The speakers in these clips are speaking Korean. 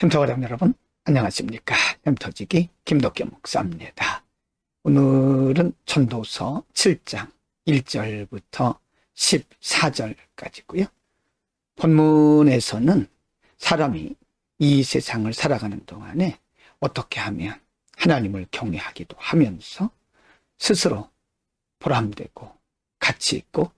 햄터가족 여러분, 안녕하십니까? 햄터지기 김덕겸 목사입니다. 오늘은 전도서 7장 1절부터 14절까지고요. 본문에서는 사람이 이 세상을 살아가는 동안에 어떻게 하면 하나님을 경외하기도 하면서 스스로 보람되고 가치 있고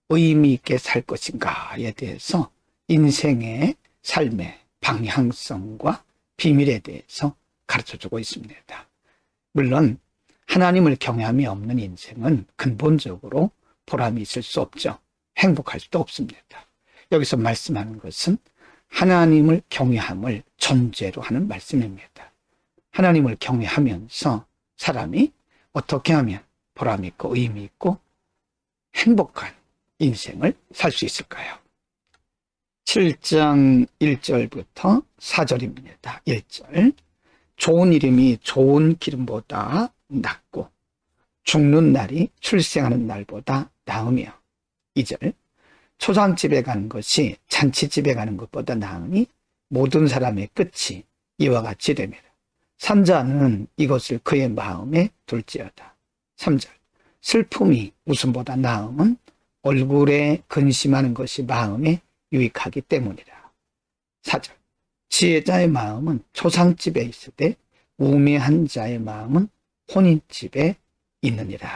의미 있게 살 것인가에 대해서 인생의 삶의 방향성과 비밀에 대해서 가르쳐주고 있습니다. 물론 하나님을 경외함이 없는 인생은 근본적으로 보람이 있을 수 없죠. 행복할 수도 없습니다. 여기서 말씀하는 것은 하나님을 경외함을 전제로 하는 말씀입니다. 하나님을 경외하면서 사람이 어떻게 하면 보람 있고 의미 있고 행복한 인생을 살 수 있을까요? 7장 1절부터 4절입니다. 1절. 좋은 이름이 좋은 기름보다 낫고 죽는 날이 출생하는 날보다 나으며 2절. 초상집에 가는 것이 잔치집에 가는 것보다 나으니 모든 사람의 끝이 이와 같이 됩니다. 산자는 이것을 그의 마음에 둘지어다. 3절. 슬픔이 웃음보다 나음은 얼굴에 근심하는 것이 마음에 유익하기 때문이라. 4절. 지혜자의 마음은 초상집에 있을 때 우매한 자의 마음은 혼인집에 있느니라.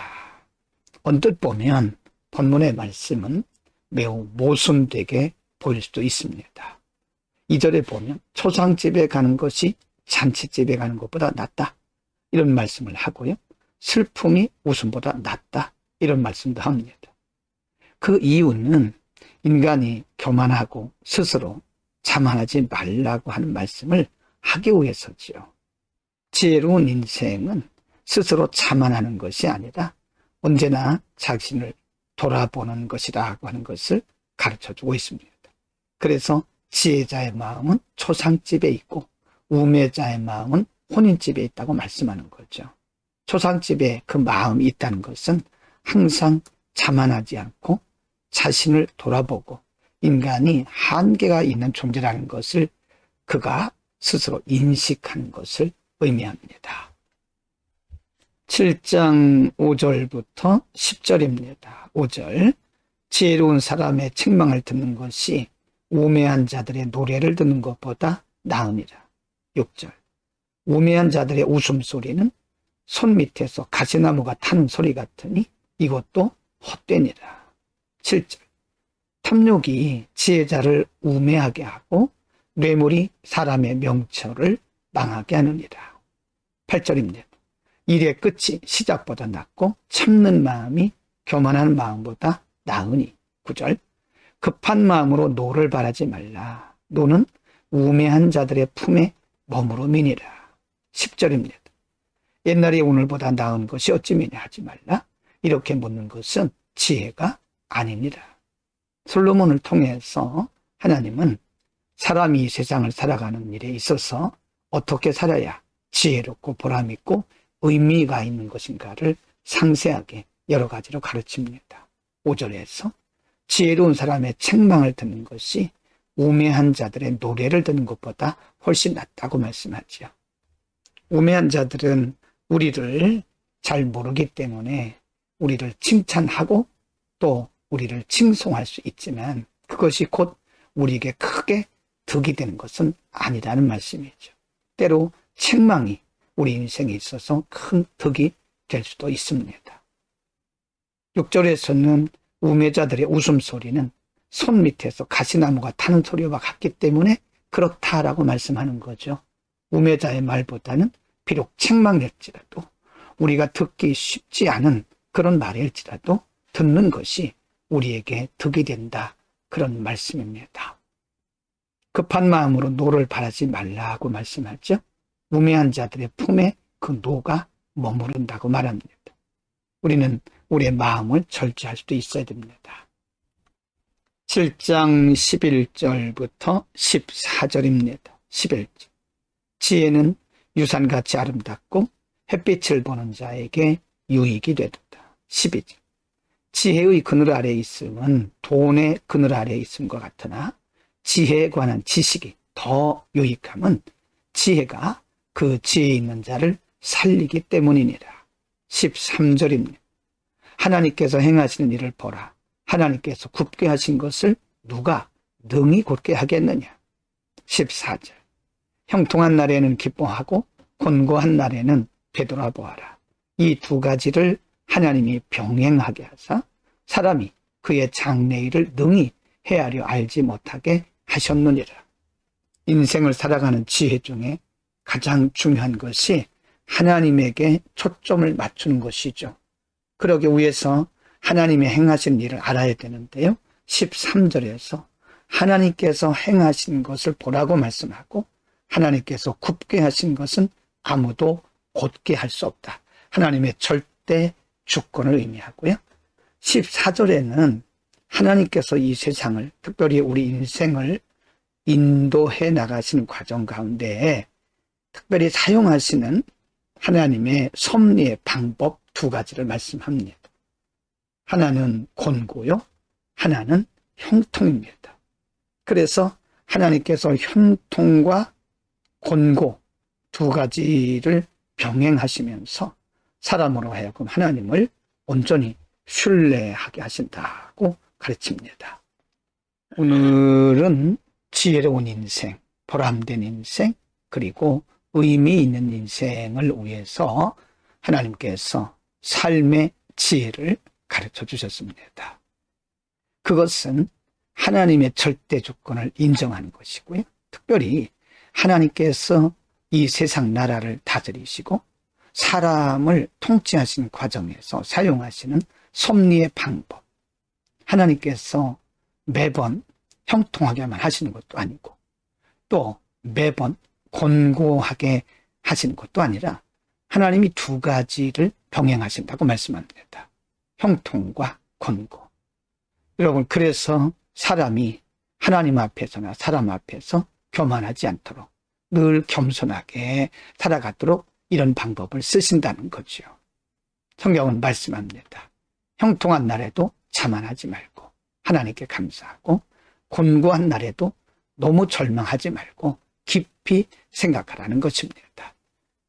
언뜻 보면 본문의 말씀은 매우 모순되게 보일 수도 있습니다. 2절에 보면 초상집에 가는 것이 잔치집에 가는 것보다 낫다, 이런 말씀을 하고요. 슬픔이 웃음보다 낫다, 이런 말씀도 합니다. 그 이유는 인간이 교만하고 스스로 자만하지 말라고 하는 말씀을 하기 위해서지요. 지혜로운 인생은 스스로 자만하는 것이 아니라 언제나 자신을 돌아보는 것이라고 하는 것을 가르쳐주고 있습니다. 그래서 지혜자의 마음은 초상집에 있고 우매자의 마음은 혼인집에 있다고 말씀하는 거죠. 초상집에 그 마음이 있다는 것은 항상 자만하지 않고 자신을 돌아보고 인간이 한계가 있는 존재라는 것을 그가 스스로 인식하는 것을 의미합니다. 7장 5절부터 10절입니다. 5절. 지혜로운 사람의 책망을 듣는 것이 우매한 자들의 노래를 듣는 것보다 나으니라. 6절. 우매한 자들의 웃음소리는 손 밑에서 가시나무가 타는 소리 같으니 이것도 헛되니라. 7절. 탐욕이 지혜자를 우매하게 하고 뇌물이 사람의 명철을 망하게 하느니라. 8절입니다. 일의 끝이 시작보다 낫고 참는 마음이 교만한 마음보다 나으니. 9절. 급한 마음으로 노를 바라지 말라. 노는 우매한 자들의 품에 머무름이니라. 10절입니다. 옛날이 오늘보다 나은 것이 어찌미냐 하지 말라. 이렇게 묻는 것은 지혜가 아닙니다. 솔로몬을 통해서 하나님은 사람이 이 세상을 살아가는 일에 있어서 어떻게 살아야 지혜롭고 보람있고 의미가 있는 것인가를 상세하게 여러 가지로 가르칩니다. 5절에서 지혜로운 사람의 책망을 듣는 것이 우매한 자들의 노래를 듣는 것보다 훨씬 낫다고 말씀하죠. 우매한 자들은 우리를 잘 모르기 때문에 우리를 칭찬하고 또 우리를 칭송할 수 있지만 그것이 곧 우리에게 크게 득이 되는 것은 아니라는 말씀이죠. 때로 책망이 우리 인생에 있어서 큰 득이 될 수도 있습니다. 6절에서는 우매자들의 웃음소리는 손 밑에서 가시나무가 타는 소리와 같기 때문에 그렇다라고 말씀하는 거죠. 우매자의 말보다는 비록 책망일지라도 우리가 듣기 쉽지 않은 그런 말일지라도 듣는 것이 우리에게 득이 된다, 그런 말씀입니다. 급한 마음으로 노를 바라지 말라고 말씀하죠. 우매한 자들의 품에 그 노가 머무른다고 말합니다. 우리는 우리의 마음을 절제할 수도 있어야 됩니다. 7장 11절부터 14절입니다. 11절. 지혜는 유산같이 아름답고 햇빛을 보는 자에게 유익이 되도다. 12절. 지혜의 그늘 아래에 있음은 돈의 그늘 아래에 있음과 같으나 지혜에 관한 지식이 더 유익함은 지혜가 그 지혜 있는 자를 살리기 때문이니라. 13절입니다. 하나님께서 행하시는 일을 보라. 하나님께서 굽게 하신 것을 누가 능히 곧게 하겠느냐. 14절. 형통한 날에는 기뻐하고 곤고한 날에는 되돌아보아라. 이 두 가지를 하나님이 병행하게 하사 사람이 그의 장래일을 능히 헤아려 알지 못하게 하셨느니라. 인생을 살아가는 지혜 중에 가장 중요한 것이 하나님에게 초점을 맞추는 것이죠. 그러기 위해서 하나님의 행하신 일을 알아야 되는데요. 13절에서 하나님께서 행하신 것을 보라고 말씀하고 하나님께서 굽게 하신 것은 아무도 곧게 할 수 없다. 하나님의 절대 주권을 의미하고요. 14절에는 하나님께서 이 세상을, 특별히 우리 인생을 인도해 나가시는 과정 가운데 특별히 사용하시는 하나님의 섭리의 방법 두 가지를 말씀합니다. 하나는 곤고요, 하나는 형통입니다. 그래서 하나님께서 형통과 곤고 두 가지를 병행하시면서 사람으로 하여금 하나님을 온전히 신뢰하게 하신다고 가르칩니다. 오늘은 지혜로운 인생, 보람된 인생, 그리고 의미 있는 인생을 위해서 하나님께서 삶의 지혜를 가르쳐 주셨습니다. 그것은 하나님의 절대 주권을 인정하는 것이고요. 특별히 하나님께서 이 세상 나라를 다스리시고 사람을 통치하시는 과정에서 사용하시는 섭리의 방법. 하나님께서 매번 형통하게만 하시는 것도 아니고 또 매번 곤고하게 하시는 것도 아니라 하나님이 두 가지를 병행하신다고 말씀합니다. 형통과 곤고. 여러분, 그래서 사람이 하나님 앞에서나 사람 앞에서 교만하지 않도록 늘 겸손하게 살아가도록 이런 방법을 쓰신다는 거죠. 성경은 말씀합니다. 형통한 날에도 자만하지 말고 하나님께 감사하고 곤고한 날에도 너무 절망하지 말고 깊이 생각하라는 것입니다.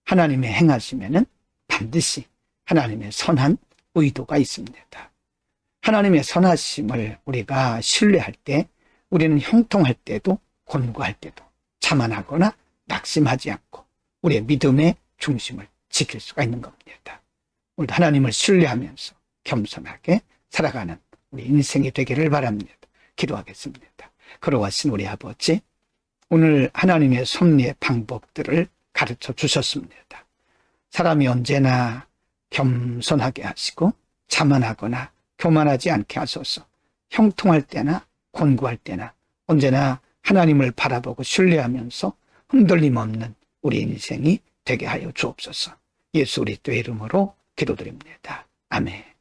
하나님의 행하시면은 반드시 하나님의 선한 의도가 있습니다. 하나님의 선하심을 우리가 신뢰할 때 우리는 형통할 때도 곤고할 때도 자만하거나 낙심하지 않고 우리의 믿음의 중심을 지킬 수가 있는 겁니다. 오늘도 하나님을 신뢰하면서 겸손하게 살아가는 우리 인생이 되기를 바랍니다. 기도하겠습니다. 걸어가신 우리 아버지, 오늘 하나님의 섭리의 방법들을 가르쳐 주셨습니다. 사람이 언제나 겸손하게 하시고 자만하거나 교만하지 않게 하소서. 형통할 때나 곤고할 때나 언제나 하나님을 바라보고 신뢰하면서 흔들림 없는 우리 인생이 되게 하여 주옵소서. 예수 그리스도의 이름으로 기도드립니다. 아멘.